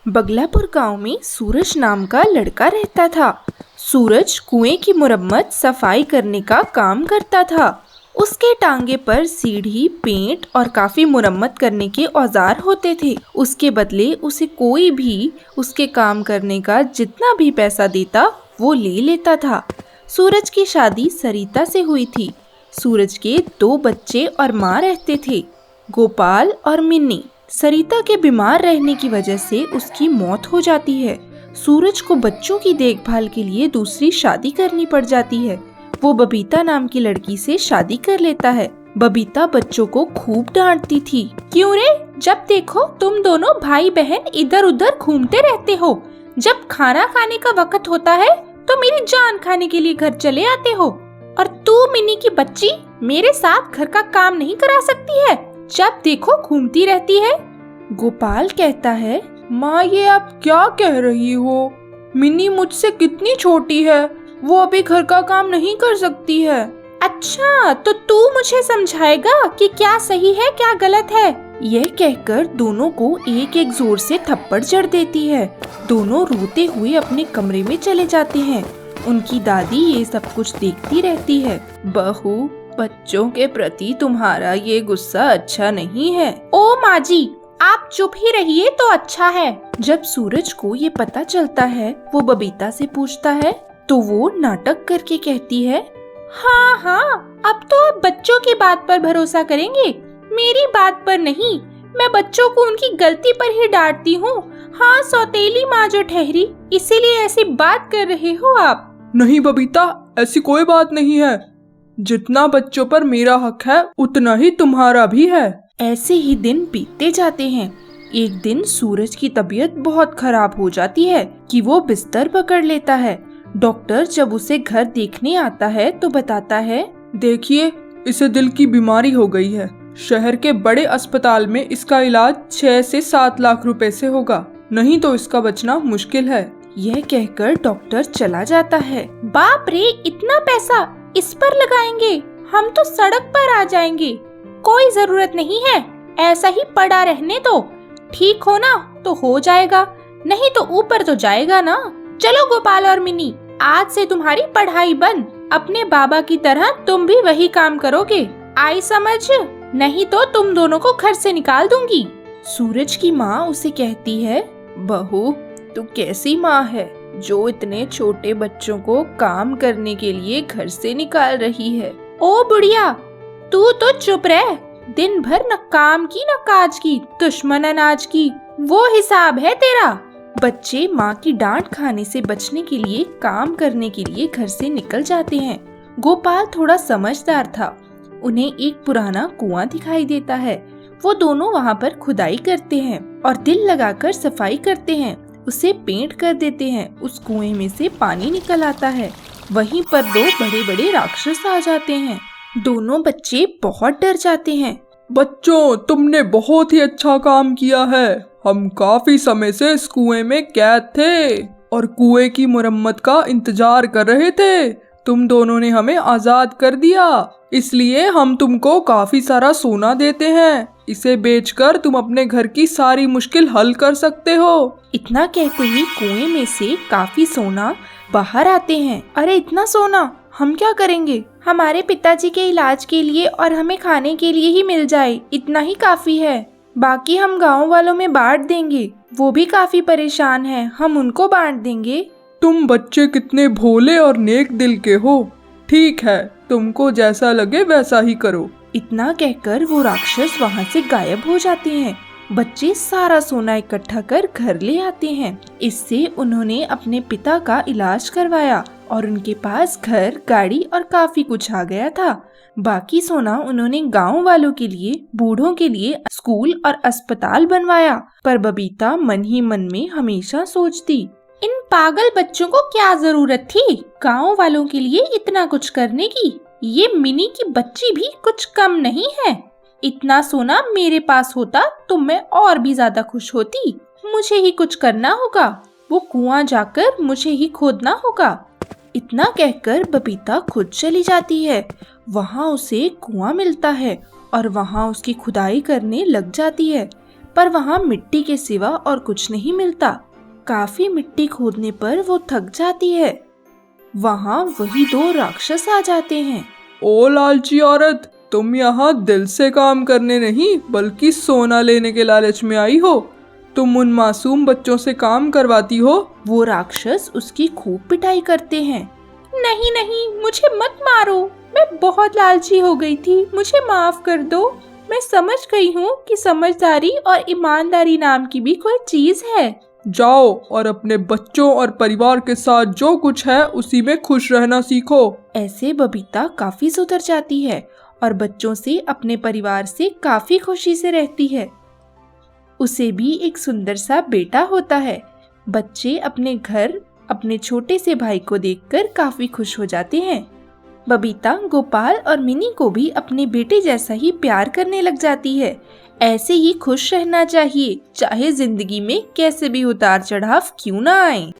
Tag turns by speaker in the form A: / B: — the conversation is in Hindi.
A: बगलापुर गांव में सूरज नाम का लड़का रहता था। सूरज कुएं की मुरम्मत सफाई करने का काम करता था। उसके टांगे पर सीढ़ी, पेंट और काफी मुरम्मत करने के औजार होते थे। उसके बदले उसे कोई भी उसके काम करने का जितना भी पैसा देता वो ले लेता था। सूरज की शादी सरिता से हुई थी। सूरज के 2 बच्चे और माँ रहते थे, गोपाल और मिन्नी। सरिता के बीमार रहने की वजह से उसकी मौत हो जाती है। सूरज को बच्चों की देखभाल के लिए दूसरी शादी करनी पड़ जाती है। वो बबीता नाम की लड़की से शादी कर लेता है। बबीता बच्चों को खूब डांटती थी। क्यों रे, जब देखो तुम दोनों भाई बहन इधर उधर घूमते रहते हो। जब खाना खाने का वक्त होता है तो मेरी जान खाने के लिए घर चले आते हो। और तू मिनी की बच्ची मेरे साथ घर का काम नहीं करा सकती है, जब देखो घूमती रहती है। गोपाल कहता है,
B: माँ ये आप क्या कह रही हो? मिनी मुझसे कितनी छोटी है, वो अभी घर का काम नहीं कर सकती है।
A: अच्छा, तो तू मुझे समझाएगा कि क्या सही है क्या गलत है। यह कहकर दोनों को एक एक जोर से थप्पड़ जड़ देती है। दोनों रोते हुए अपने कमरे में चले जाते हैं। उनकी दादी ये सब कुछ देखती रहती है। बहू, बच्चों के प्रति तुम्हारा ये गुस्सा अच्छा नहीं है। ओ माँ जी, आप चुप ही रहिए तो अच्छा है। जब सूरज को ये पता चलता है वो बबीता से पूछता है तो वो नाटक करके कहती है, हाँ हाँ, अब तो आप बच्चों की बात पर भरोसा करेंगे, मेरी बात पर नहीं। मैं बच्चों को उनकी गलती पर ही डांटती हूँ। हाँ, सौतेली माँ जो ठहरी, इसीलिए ऐसी बात कर रहे हो आप।
B: नहीं बबीता, ऐसी कोई बात नहीं है। जितना बच्चों पर मेरा हक है उतना ही तुम्हारा भी है।
A: ऐसे ही दिन बीतते जाते हैं। एक दिन सूरज की तबीयत बहुत खराब हो जाती है कि वो बिस्तर पकड़ लेता है। डॉक्टर जब उसे घर देखने आता है तो बताता है,
B: देखिए, इसे दिल की बीमारी हो गई है। शहर के बड़े अस्पताल में इसका इलाज 6 से 7 लाख रुपए से होगा, नहीं तो इसका बचना मुश्किल है।
A: यह कहकर डॉक्टर चला जाता है। बाप रे, इतना पैसा इस पर लगाएंगे, हम तो सड़क पर आ जाएंगे। कोई जरूरत नहीं है, ऐसा ही पड़ा रहने दो। ठीक हो ना तो हो जाएगा, नहीं तो ऊपर तो जाएगा ना। चलो गोपाल और मिनी, आज से तुम्हारी पढ़ाई बंद। अपने बाबा की तरह तुम भी वही काम करोगे, आई समझ? नहीं तो तुम दोनों को घर से निकाल दूंगी। सूरज की माँ उसे कहती है, बहू, तू कैसी माँ है जो इतने छोटे बच्चों को काम करने के लिए घर से निकाल रही है। ओ बुढ़िया, तू तो चुप रह। दिन भर न काम की न काज की, दुश्मन अनाज की, वो हिसाब है तेरा। बच्चे माँ की डांट खाने से बचने के लिए काम करने के लिए घर से निकल जाते हैं। गोपाल थोड़ा समझदार था। उन्हें एक पुराना कुआं दिखाई देता है। वो दोनों वहाँ पर खुदाई करते हैं और दिल लगाकर सफाई करते हैं। उसे पेंट कर देते हैं। उस कुएं में से पानी निकल आता है। वहीं पर 2 बड़े बड़े राक्षस आ जाते हैं। दोनों बच्चे बहुत डर जाते हैं।
B: बच्चों, तुमने बहुत ही अच्छा काम किया है। हम काफी समय से इस कुएं में कैद थे और कुएं की मुरम्मत का इंतजार कर रहे थे। तुम दोनों ने हमें आजाद कर दिया, इसलिए हम तुमको काफी सारा सोना देते हैं। इसे बेचकर तुम अपने घर की सारी मुश्किल हल कर सकते हो।
A: इतना कहते ही कुएं में से काफी सोना बाहर आते हैं। अरे इतना सोना हम क्या करेंगे? हमारे पिताजी के इलाज के लिए और हमें खाने के लिए ही मिल जाए, इतना ही काफी है। बाकी हम गांव वालों में बांट देंगे, वो भी काफी परेशान हैं, हम उनको बांट देंगे।
B: तुम बच्चे कितने भोले और नेक दिल के हो। ठीक है, तुमको जैसा लगे वैसा ही करो।
A: इतना कहकर वो राक्षस वहाँ से गायब हो जाते हैं। बच्चे सारा सोना इकट्ठा कर घर ले आते हैं। इससे उन्होंने अपने पिता का इलाज करवाया और उनके पास घर, गाड़ी और काफी कुछ आ गया था। बाकी सोना उन्होंने गांव वालों के लिए, बूढ़ों के लिए स्कूल और अस्पताल बनवाया। पर बबीता मन ही मन में हमेशा सोचती, इन पागल बच्चों को क्या जरूरत थी गांव वालों के लिए इतना कुछ करने की। ये मिनी की बच्ची भी कुछ कम नहीं है। इतना सोना मेरे पास होता तो मैं और भी ज्यादा खुश होती। मुझे ही कुछ करना होगा, वो कुआं जाकर मुझे ही खोदना होगा। इतना कहकर बबीता खुद चली जाती है। वहाँ उसे कुआं मिलता है और वहाँ उसकी खुदाई करने लग जाती है। पर वहाँ मिट्टी के सिवा और कुछ नहीं मिलता। काफी मिट्टी खोदने पर वो थक जाती है। वहाँ वही दो राक्षस आ जाते हैं।
B: ओ लालची औरत, तुम यहाँ दिल से काम करने नहीं बल्कि सोना लेने के लालच में आई हो। तुम उन मासूम बच्चों से काम करवाती हो।
A: वो राक्षस उसकी खूब पिटाई करते हैं। नहीं नहीं, मुझे मत मारो, मैं बहुत लालची हो गई थी, मुझे माफ कर दो। मैं समझ गई हूँ कि समझदारी और ईमानदारी नाम की भी कोई चीज है।
B: जाओ और अपने बच्चों और परिवार के साथ जो कुछ है उसी में खुश रहना सीखो।
A: ऐसे बबीता काफी सुधर जाती है और बच्चों से, अपने परिवार से काफी खुशी से रहती है। उसे भी एक सुंदर सा बेटा होता है। बच्चे अपने घर अपने छोटे से भाई को देखकर काफी खुश हो जाते हैं। बबीता गोपाल और मिनी को भी अपने बेटे जैसा ही प्यार करने लग जाती है। ऐसे ही खुश रहना चाहिए, चाहे जिंदगी में कैसे भी उतार चढ़ाव क्यों ना आए।